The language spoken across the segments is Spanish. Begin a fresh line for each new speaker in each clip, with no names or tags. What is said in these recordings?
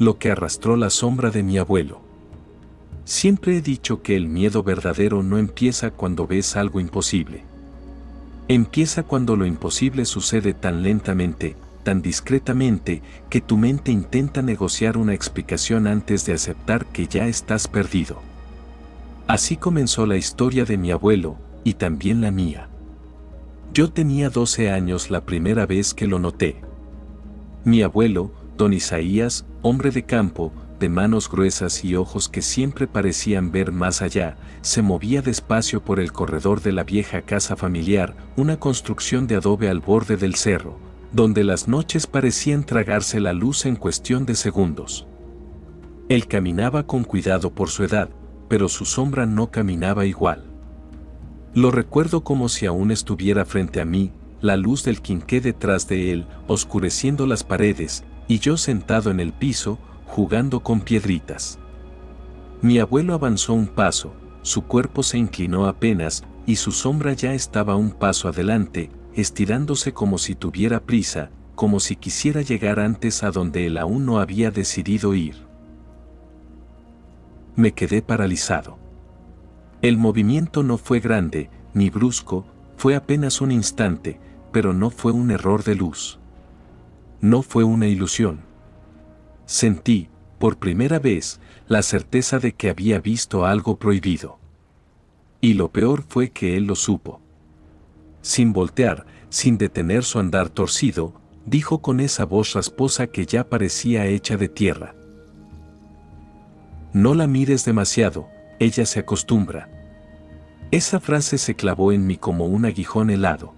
Lo que arrastró la sombra de mi abuelo. Siempre he dicho que el miedo verdadero no empieza cuando ves algo imposible. Empieza cuando lo imposible sucede tan lentamente, tan discretamente, que tu mente intenta negociar una explicación antes de aceptar que ya estás perdido. Así comenzó la historia de mi abuelo, y también la mía. Yo tenía 12 años la primera vez que lo noté. Mi abuelo, don Isaías, hombre de campo, de manos gruesas y ojos que siempre parecían ver más allá, se movía despacio por el corredor de la vieja casa familiar, una construcción de adobe al borde del cerro, donde las noches parecían tragarse la luz en cuestión de segundos. Él caminaba con cuidado por su edad, pero su sombra no caminaba igual. Lo recuerdo como si aún estuviera frente a mí, la luz del quinqué detrás de él, oscureciendo las paredes, y yo sentado en el piso, jugando con piedritas. Mi abuelo avanzó un paso, su cuerpo se inclinó apenas, y su sombra ya estaba un paso adelante, estirándose como si tuviera prisa, como si quisiera llegar antes a donde él aún no había decidido ir. Me quedé paralizado. El movimiento no fue grande, ni brusco, fue apenas un instante, pero no fue un error de luz. No fue una ilusión. Sentí, por primera vez, la certeza de que había visto algo prohibido. Y lo peor fue que él lo supo. Sin voltear, sin detener su andar torcido, dijo con esa voz rasposa que ya parecía hecha de tierra: «No la mires demasiado, ella se acostumbra». Esa frase se clavó en mí como un aguijón helado.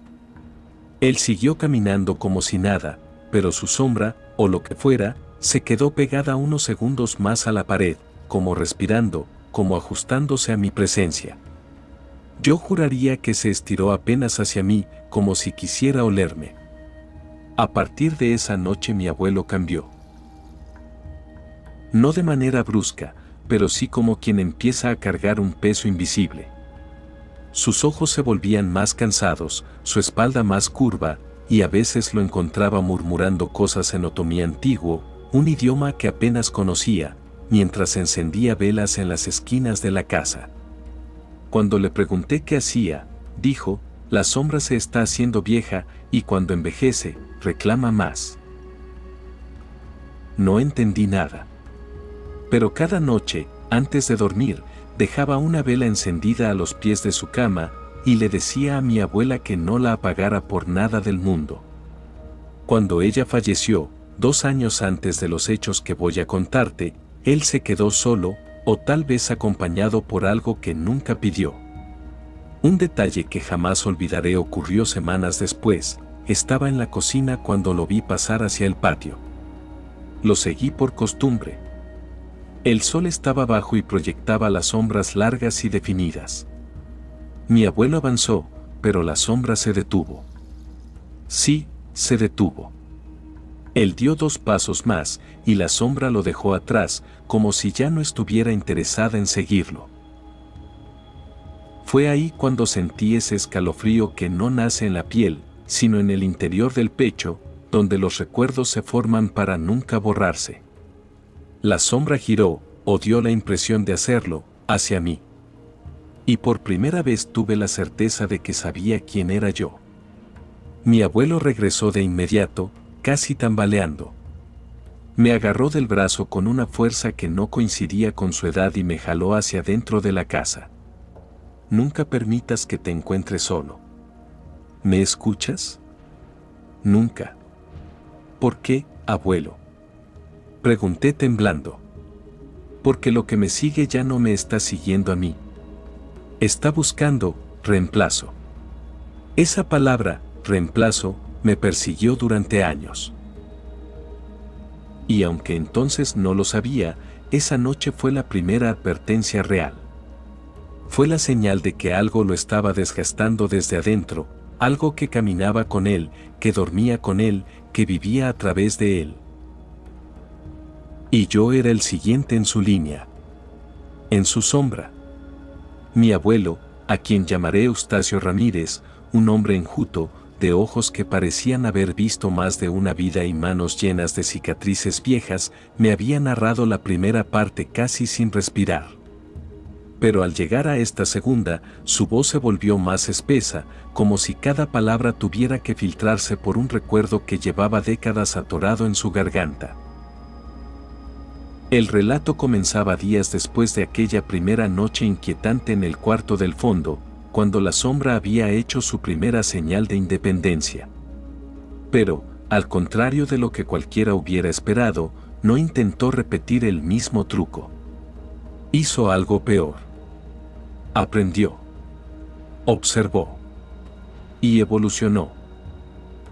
Él siguió caminando como si nada, pero su sombra, o lo que fuera, se quedó pegada unos segundos más a la pared, como respirando, como ajustándose a mi presencia. Yo juraría que se estiró apenas hacia mí, como si quisiera olerme. A partir de esa noche mi abuelo cambió. No de manera brusca, pero sí como quien empieza a cargar un peso invisible. Sus ojos se volvían más cansados, su espalda más curva, y a veces lo encontraba murmurando cosas en otomí antiguo, un idioma que apenas conocía, mientras encendía velas en las esquinas de la casa. Cuando le pregunté qué hacía, dijo: «La sombra se está haciendo vieja, y cuando envejece, reclama más». No entendí nada. Pero cada noche, antes de dormir, dejaba una vela encendida a los pies de su cama, y le decía a mi abuela que no la apagara por nada del mundo. Cuando ella falleció, 2 años antes de los hechos que voy a contarte, él se quedó solo, o tal vez acompañado por algo que nunca pidió. Un detalle que jamás olvidaré ocurrió semanas después. Estaba en la cocina cuando lo vi pasar hacia el patio. Lo seguí por costumbre. El sol estaba bajo y proyectaba las sombras largas y definidas. Mi abuelo avanzó, pero la sombra se detuvo. Sí, se detuvo. Él dio 2 pasos más, y la sombra lo dejó atrás, como si ya no estuviera interesada en seguirlo. Fue ahí cuando sentí ese escalofrío que no nace en la piel, sino en el interior del pecho, donde los recuerdos se forman para nunca borrarse. La sombra giró, o dio la impresión de hacerlo, hacia mí. Y por primera vez tuve la certeza de que sabía quién era yo. Mi abuelo regresó de inmediato, casi tambaleando. Me agarró del brazo con una fuerza que no coincidía con su edad y me jaló hacia dentro de la casa. «Nunca permitas que te encuentres solo. ¿Me escuchas? Nunca». «¿Por qué, abuelo?», pregunté temblando. «Porque lo que me sigue ya no me está siguiendo a mí. Está buscando reemplazo». Esa palabra, reemplazo, me persiguió durante años. Y aunque entonces no lo sabía, esa noche fue la primera advertencia real. Fue la señal de que algo lo estaba desgastando desde adentro, algo que caminaba con él, que dormía con él, que vivía a través de él. Y yo era el siguiente en su línea. En su sombra. Mi abuelo, a quien llamaré Eustacio Ramírez, un hombre enjuto, de ojos que parecían haber visto más de una vida y manos llenas de cicatrices viejas, me había narrado la primera parte casi sin respirar. Pero al llegar a esta segunda, su voz se volvió más espesa, como si cada palabra tuviera que filtrarse por un recuerdo que llevaba décadas atorado en su garganta. El relato comenzaba días después de aquella primera noche inquietante en el cuarto del fondo, cuando la sombra había hecho su primera señal de independencia. Pero, al contrario de lo que cualquiera hubiera esperado, no intentó repetir el mismo truco. Hizo algo peor. Aprendió. Observó. Y evolucionó.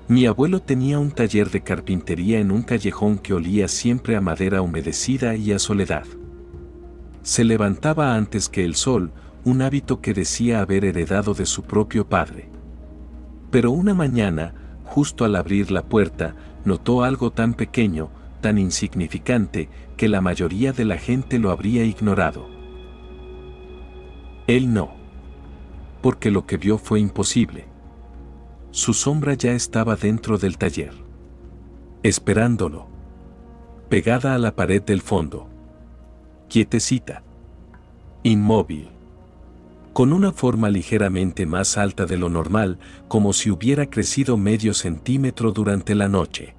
Mi abuelo tenía un taller de carpintería en un callejón que olía siempre a madera humedecida y a soledad. Se levantaba antes que el sol, un hábito que decía haber heredado de su propio padre. Pero una mañana, justo al abrir la puerta, notó algo tan pequeño, tan insignificante, que la mayoría de la gente lo habría ignorado. Él no. Porque lo que vio fue imposible. Su sombra ya estaba dentro del taller. Esperándolo. Pegada a la pared del fondo. Quietecita. Inmóvil. Con una forma ligeramente más alta de lo normal, como si hubiera crecido medio centímetro durante la noche.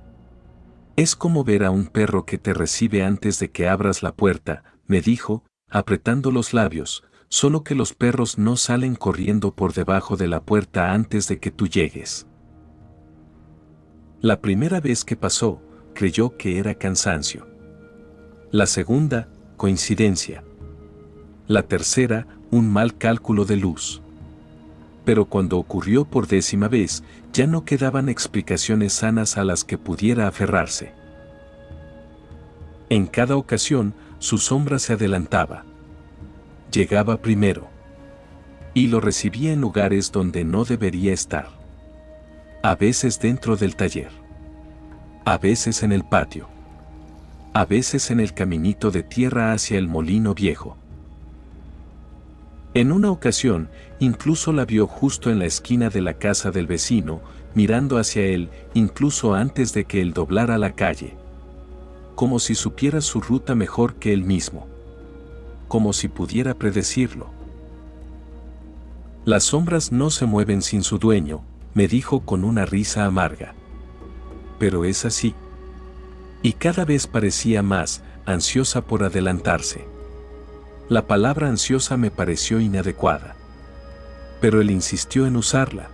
Es como ver a un perro que te recibe antes de que abras la puerta, me dijo, apretando los labios, solo que los perros no salen corriendo por debajo de la puerta antes de que tú llegues. La primera vez que pasó, creyó que era cansancio. La segunda, coincidencia. La tercera, un mal cálculo de luz. Pero cuando ocurrió por 10ª vez, ya no quedaban explicaciones sanas a las que pudiera aferrarse. En cada ocasión, su sombra se adelantaba. Llegaba primero. Y lo recibía en lugares donde no debería estar. A veces dentro del taller. A veces en el patio. A veces en el caminito de tierra hacia el molino viejo. En una ocasión, incluso la vio justo en la esquina de la casa del vecino, mirando hacia él, incluso antes de que él doblara la calle. Como si supiera su ruta mejor que él mismo. Como si pudiera predecirlo. Las sombras no se mueven sin su dueño, me dijo con una risa amarga. Pero es así. Y cada vez parecía más ansiosa por adelantarse. La palabra ansiosa me pareció inadecuada. Pero él insistió en usarla.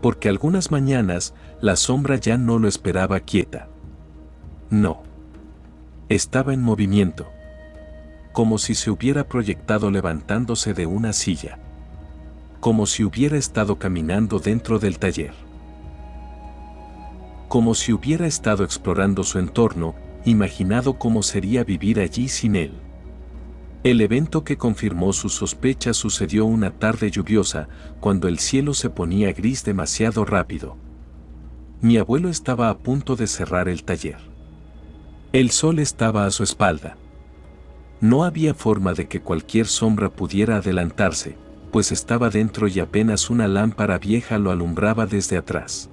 Porque algunas mañanas, la sombra ya no lo esperaba quieta. No. Estaba en movimiento. Como si se hubiera proyectado levantándose de una silla. Como si hubiera estado caminando dentro del taller. Como si hubiera estado explorando su entorno, imaginado cómo sería vivir allí sin él. El evento que confirmó sus sospechas sucedió una tarde lluviosa, cuando el cielo se ponía gris demasiado rápido. Mi abuelo estaba a punto de cerrar el taller. El sol estaba a su espalda. No había forma de que cualquier sombra pudiera adelantarse, pues estaba dentro y apenas una lámpara vieja lo alumbraba desde atrás.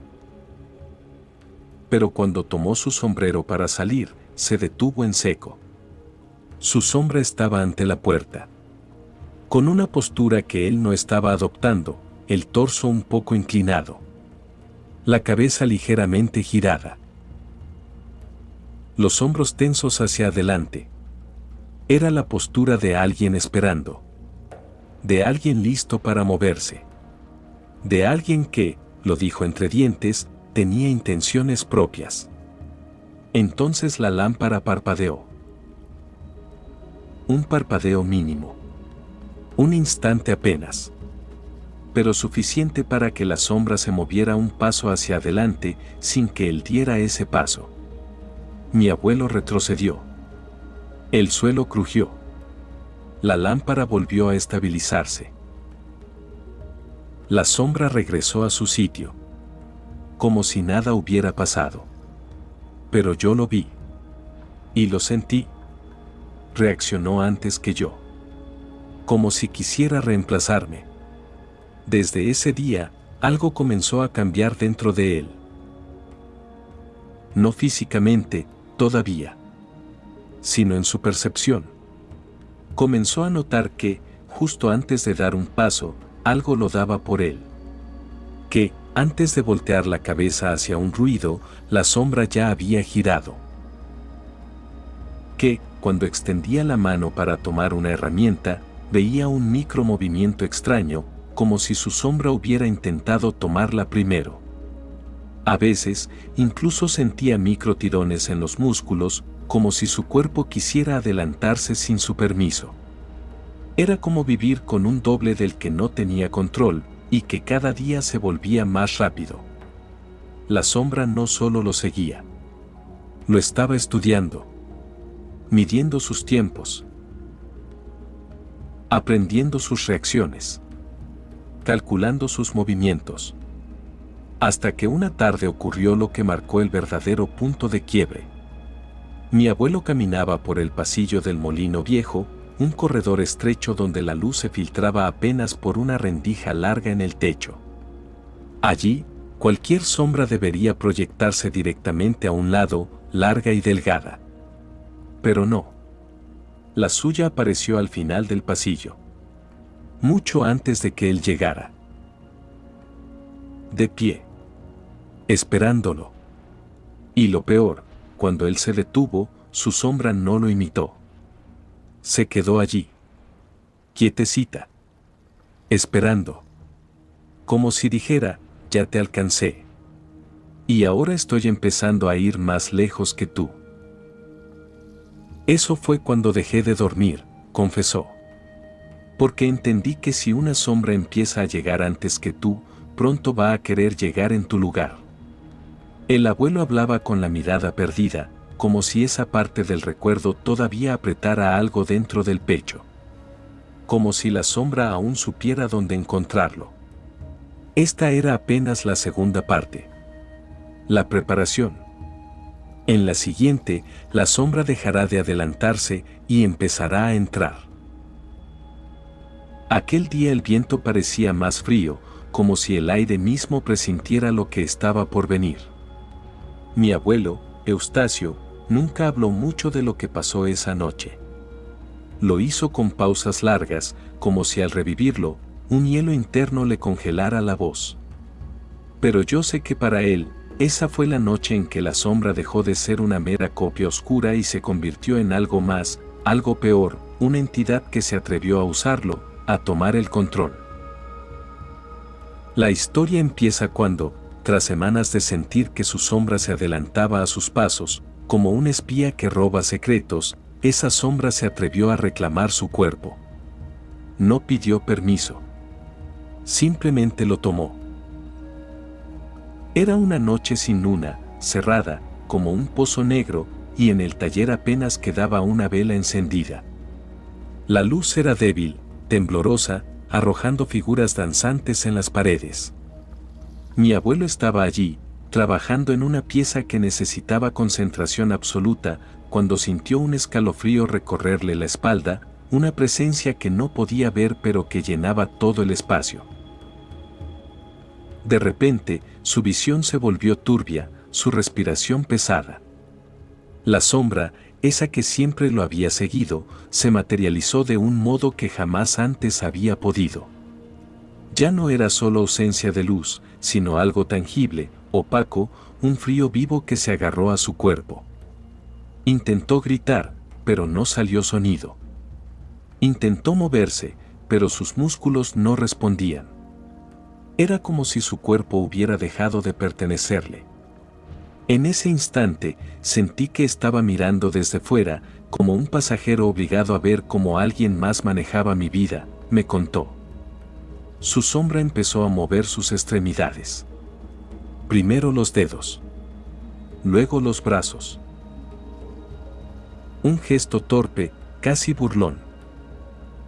Pero cuando tomó su sombrero para salir, se detuvo en seco. Su sombra estaba ante la puerta. Con una postura que él no estaba adoptando, el torso un poco inclinado. La cabeza ligeramente girada. Los hombros tensos hacia adelante. Era la postura de alguien esperando. De alguien listo para moverse. De alguien que, lo dijo entre dientes, tenía intenciones propias. Entonces la lámpara parpadeó. Un parpadeo mínimo. Un instante apenas. Pero suficiente para que la sombra se moviera un paso hacia adelante sin que él diera ese paso. Mi abuelo retrocedió. El suelo crujió. La lámpara volvió a estabilizarse. La sombra regresó a su sitio. Como si nada hubiera pasado. Pero yo lo vi. Y lo sentí. Reaccionó antes que yo. Como si quisiera reemplazarme. Desde ese día, algo comenzó a cambiar dentro de él. No físicamente, todavía, sino en su percepción. Comenzó a notar que, justo antes de dar un paso, algo lo daba por él. Que, antes de voltear la cabeza hacia un ruido, la sombra ya había girado. Que, cuando extendía la mano para tomar una herramienta, veía un micromovimiento extraño, como si su sombra hubiera intentado tomarla primero. A veces, incluso sentía microtirones en los músculos, como si su cuerpo quisiera adelantarse sin su permiso. Era como vivir con un doble del que no tenía control, y que cada día se volvía más rápido. La sombra no solo lo seguía. Lo estaba estudiando. Midiendo sus tiempos. Aprendiendo sus reacciones. Calculando sus movimientos. Hasta que una tarde ocurrió lo que marcó el verdadero punto de quiebre. Mi abuelo caminaba por el pasillo del molino viejo, un corredor estrecho donde la luz se filtraba apenas por una rendija larga en el techo. Allí, cualquier sombra debería proyectarse directamente a un lado, larga y delgada. Pero no. La suya apareció al final del pasillo. Mucho antes de que él llegara. De pie. Esperándolo. Y lo peor, cuando él se detuvo, su sombra no lo imitó. Se quedó allí. Quietecita. Esperando. Como si dijera, ya te alcancé. Y ahora estoy empezando a ir más lejos que tú. Eso fue cuando dejé de dormir, confesó. Porque entendí que si una sombra empieza a llegar antes que tú, pronto va a querer llegar en tu lugar. El abuelo hablaba con la mirada perdida, como si esa parte del recuerdo todavía apretara algo dentro del pecho. Como si la sombra aún supiera dónde encontrarlo. Esta era apenas la segunda parte. La preparación. En la siguiente, la sombra dejará de adelantarse y empezará a entrar. Aquel día el viento parecía más frío, como si el aire mismo presintiera lo que estaba por venir. Mi abuelo, Eustacio, nunca habló mucho de lo que pasó esa noche. Lo hizo con pausas largas, como si al revivirlo, un hielo interno le congelara la voz. Pero yo sé que para él, esa fue la noche en que la sombra dejó de ser una mera copia oscura y se convirtió en algo más, algo peor, una entidad que se atrevió a usarlo, a tomar el control. La historia empieza cuando, tras semanas de sentir que su sombra se adelantaba a sus pasos, como un espía que roba secretos, esa sombra se atrevió a reclamar su cuerpo. No pidió permiso. Simplemente lo tomó. Era una noche sin luna, cerrada, como un pozo negro, y en el taller apenas quedaba una vela encendida. La luz era débil, temblorosa, arrojando figuras danzantes en las paredes. Mi abuelo estaba allí, trabajando en una pieza que necesitaba concentración absoluta, cuando sintió un escalofrío recorrerle la espalda, una presencia que no podía ver pero que llenaba todo el espacio. De repente, su visión se volvió turbia, su respiración pesada. La sombra, esa que siempre lo había seguido, se materializó de un modo que jamás antes había podido. Ya no era solo ausencia de luz, sino algo tangible, opaco, un frío vivo que se agarró a su cuerpo. Intentó gritar, pero no salió sonido. Intentó moverse, pero sus músculos no respondían. Era como si su cuerpo hubiera dejado de pertenecerle. En ese instante, sentí que estaba mirando desde fuera, como un pasajero obligado a ver cómo alguien más manejaba mi vida, me contó. Su sombra empezó a mover sus extremidades. Primero los dedos. Luego los brazos. Un gesto torpe, casi burlón.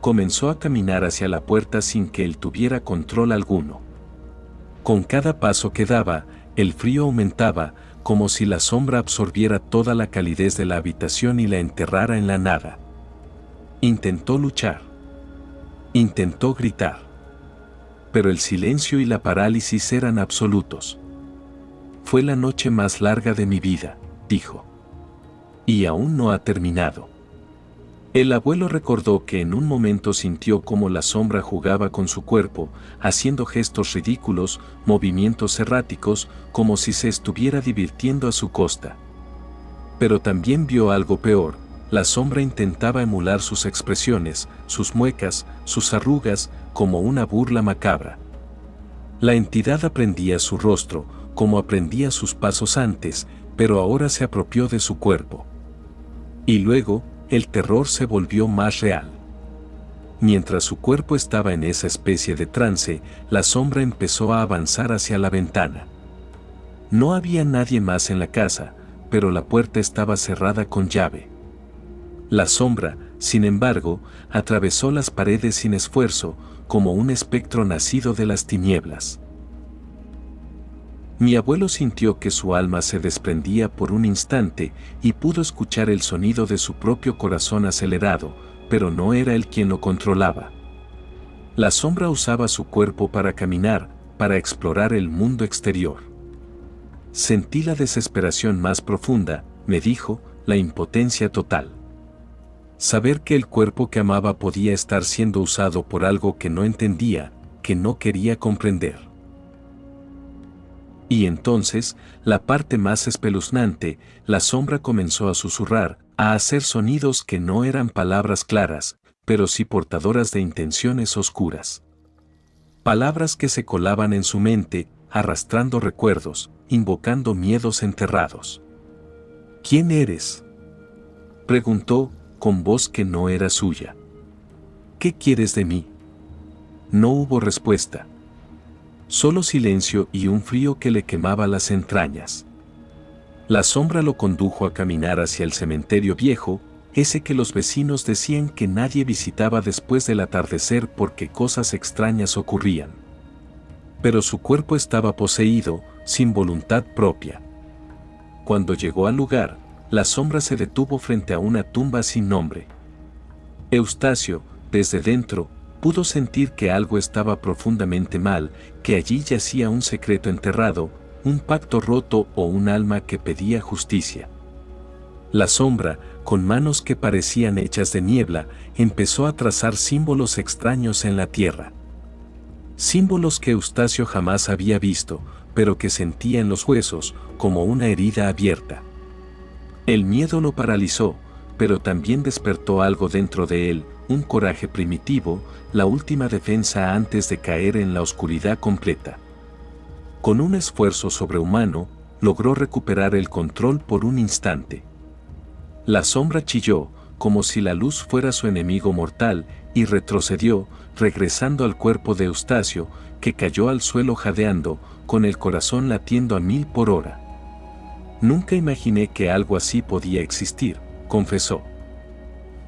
Comenzó a caminar hacia la puerta sin que él tuviera control alguno. Con cada paso que daba, el frío aumentaba, como si la sombra absorbiera toda la calidez de la habitación y la enterrara en la nada. Intentó luchar. Intentó gritar. pero el silencio y la parálisis eran absolutos. Fue la noche más larga de mi vida, dijo. Y aún no ha terminado. El abuelo recordó que en un momento sintió cómo la sombra jugaba con su cuerpo, haciendo gestos ridículos, movimientos erráticos, como si se estuviera divirtiendo a su costa. Pero también vio algo peor. La sombra intentaba emular sus expresiones, sus muecas, sus arrugas, como una burla macabra. La entidad aprendía su rostro, como aprendía sus pasos antes, pero ahora se apropió de su cuerpo. Y luego, el terror se volvió más real. Mientras su cuerpo estaba en esa especie de trance, la sombra empezó a avanzar hacia la ventana. No había nadie más en la casa, pero la puerta estaba cerrada con llave. La sombra, sin embargo, atravesó las paredes sin esfuerzo, como un espectro nacido de las tinieblas. Mi abuelo sintió que su alma se desprendía por un instante y pudo escuchar el sonido de su propio corazón acelerado, pero no era él quien lo controlaba. La sombra usaba su cuerpo para caminar, para explorar el mundo exterior. Sentí la desesperación más profunda, me dijo, la impotencia total. Saber que el cuerpo que amaba podía estar siendo usado por algo que no entendía, que no quería comprender. Y entonces, la parte más espeluznante, la sombra comenzó a susurrar, a hacer sonidos que no eran palabras claras, pero sí portadoras de intenciones oscuras. Palabras que se colaban en su mente, arrastrando recuerdos, invocando miedos enterrados. ¿Quién eres?, preguntó, con voz que no era suya. ¿Qué quieres de mí? No hubo respuesta. Solo silencio y un frío que le quemaba las entrañas. La sombra lo condujo a caminar hacia el cementerio viejo, ese que los vecinos decían que nadie visitaba después del atardecer porque cosas extrañas ocurrían. Pero su cuerpo estaba poseído, sin voluntad propia. Cuando llegó al lugar, la sombra se detuvo frente a una tumba sin nombre. Eustacio, desde dentro, pudo sentir que algo estaba profundamente mal, que allí yacía un secreto enterrado, un pacto roto o un alma que pedía justicia. La sombra, con manos que parecían hechas de niebla, empezó a trazar símbolos extraños en la tierra. Símbolos que Eustacio jamás había visto, pero que sentía en los huesos, como una herida abierta. El miedo lo paralizó, pero también despertó algo dentro de él, un coraje primitivo, la última defensa antes de caer en la oscuridad completa. Con un esfuerzo sobrehumano, logró recuperar el control por un instante. La sombra chilló, como si la luz fuera su enemigo mortal, y retrocedió, regresando al cuerpo de Eustacio, que cayó al suelo jadeando, con el corazón latiendo a 1000 por hora. Nunca imaginé que algo así podía existir, confesó.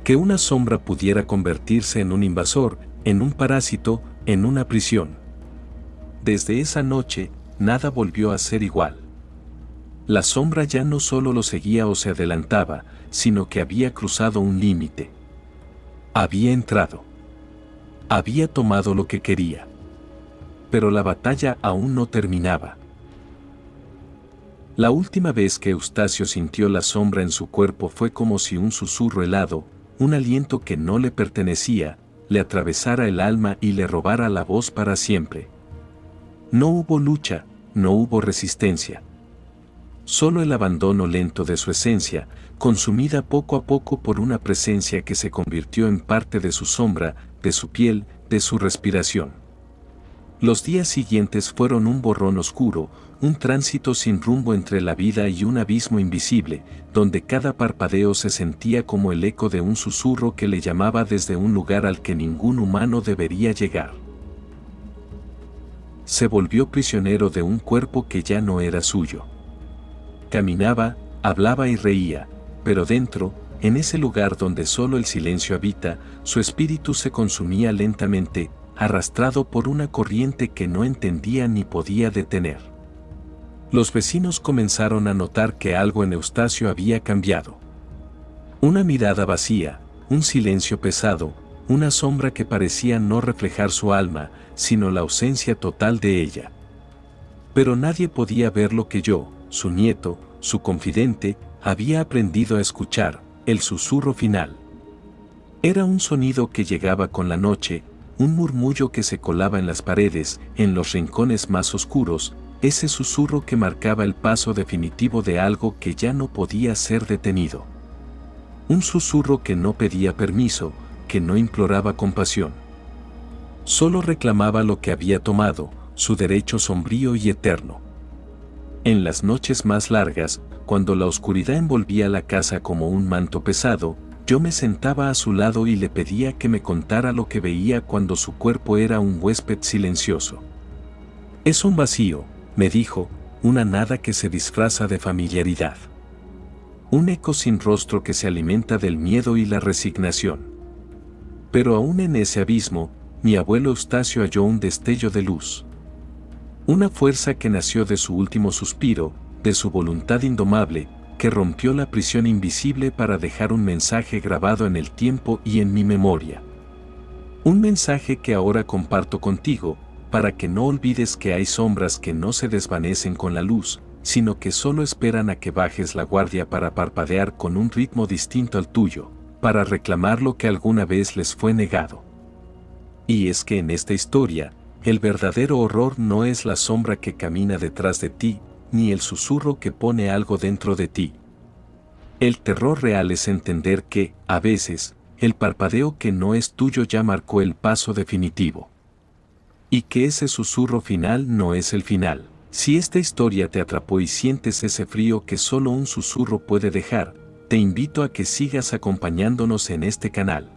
Que una sombra pudiera convertirse en un invasor, en un parásito, en una prisión. Desde esa noche, nada volvió a ser igual. La sombra ya no solo lo seguía o se adelantaba, sino que había cruzado un límite. Había entrado. Había tomado lo que quería. Pero la batalla aún no terminaba. La última vez que Eustacio sintió la sombra en su cuerpo fue como si un susurro helado, un aliento que no le pertenecía, le atravesara el alma y le robara la voz para siempre. No hubo lucha, no hubo resistencia. Solo el abandono lento de su esencia, consumida poco a poco por una presencia que se convirtió en parte de su sombra, de su piel, de su respiración. Los días siguientes fueron un borrón oscuro, un tránsito sin rumbo entre la vida y un abismo invisible, donde cada parpadeo se sentía como el eco de un susurro que le llamaba desde un lugar al que ningún humano debería llegar. Se volvió prisionero de un cuerpo que ya no era suyo. Caminaba, hablaba y reía, pero dentro, en ese lugar donde solo el silencio habita, su espíritu se consumía lentamente, arrastrado por una corriente que no entendía ni podía detener. Los vecinos comenzaron a notar que algo en Eustacio había cambiado. Una mirada vacía, un silencio pesado, una sombra que parecía no reflejar su alma, sino la ausencia total de ella. Pero nadie podía ver lo que yo, su nieto, su confidente, había aprendido a escuchar, el susurro final. Era un sonido que llegaba con la noche, un murmullo que se colaba en las paredes, en los rincones más oscuros, ese susurro que marcaba el paso definitivo de algo que ya no podía ser detenido. Un susurro que no pedía permiso, que no imploraba compasión. Solo reclamaba lo que había tomado, su derecho sombrío y eterno. En las noches más largas, cuando la oscuridad envolvía la casa como un manto pesado, yo me sentaba a su lado y le pedía que me contara lo que veía cuando su cuerpo era un huésped silencioso. Es un vacío, me dijo, una nada que se disfraza de familiaridad. Un eco sin rostro que se alimenta del miedo y la resignación. Pero aún en ese abismo, mi abuelo Eustacio halló un destello de luz. Una fuerza que nació de su último suspiro, de su voluntad indomable, que rompió la prisión invisible para dejar un mensaje grabado en el tiempo y en mi memoria. Un mensaje que ahora comparto contigo, para que no olvides que hay sombras que no se desvanecen con la luz, sino que solo esperan a que bajes la guardia para parpadear con un ritmo distinto al tuyo, para reclamar lo que alguna vez les fue negado. Y es que en esta historia, el verdadero horror no es la sombra que camina detrás de ti, ni el susurro que pone algo dentro de ti. El terror real es entender que, a veces, el parpadeo que no es tuyo ya marcó el paso definitivo. Y que ese susurro final no es el final. Si esta historia te atrapó y sientes ese frío que solo un susurro puede dejar, te invito a que sigas acompañándonos en este canal.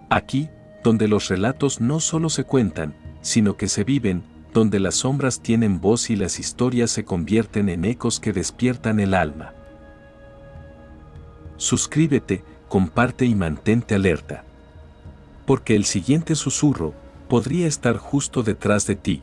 Aquí, donde los relatos no solo se cuentan, sino que se viven, donde las sombras tienen voz y las historias se convierten en ecos que despiertan el alma. Suscríbete, comparte y mantente alerta. Porque el siguiente susurro podría estar justo detrás de ti.